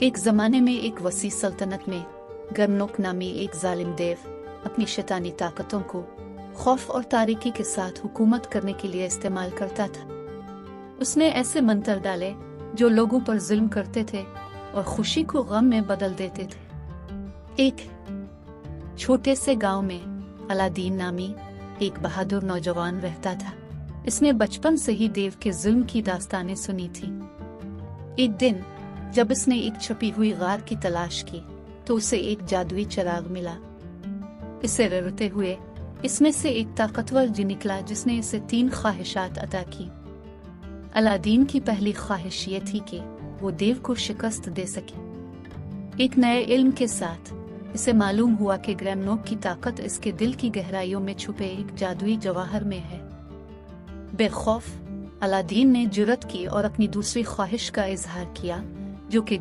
ایک زمانے میں ایک وسیع سلطنت میں گرنوک نامی ایک ظالم دیو اپنی شیطانی طاقتوں کو خوف اور تاریکی کے ساتھ حکومت کرنے کے لیے استعمال کرتا تھا۔ اس نے ایسے منتر ڈالے جو لوگوں پر ظلم کرتے تھے اور خوشی کو غم میں بدل دیتے تھے۔ ایک چھوٹے سے گاؤں میں الادین نامی ایک بہادر نوجوان رہتا تھا۔ اس نے بچپن سے ہی دیو کے ظلم کی داستانیں سنی تھی۔ ایک دن جب اس نے ایک چھپی ہوئی غار کی تلاش کی تو اسے ایک جادوئی چراغ ملا۔ اسے رڑتے ہوئے اس میں سے ایک طاقتور جن نکلا جس نے اسے 3 خواہشات عطا کی۔ الادین کی پہلی خواہش یہ تھی کہ وہ دیو کو شکست دے سکے۔ ایک نئے علم کے ساتھ اسے معلوم ہوا کہ گرنوک کی طاقت اس کے دل کی گہرائیوں میں چھپے ایک جادوئی جواہر میں ہے۔ بے خوف الادین نے جرأت کی اور اپنی دوسری خواہش کا اظہار کیا جو کہ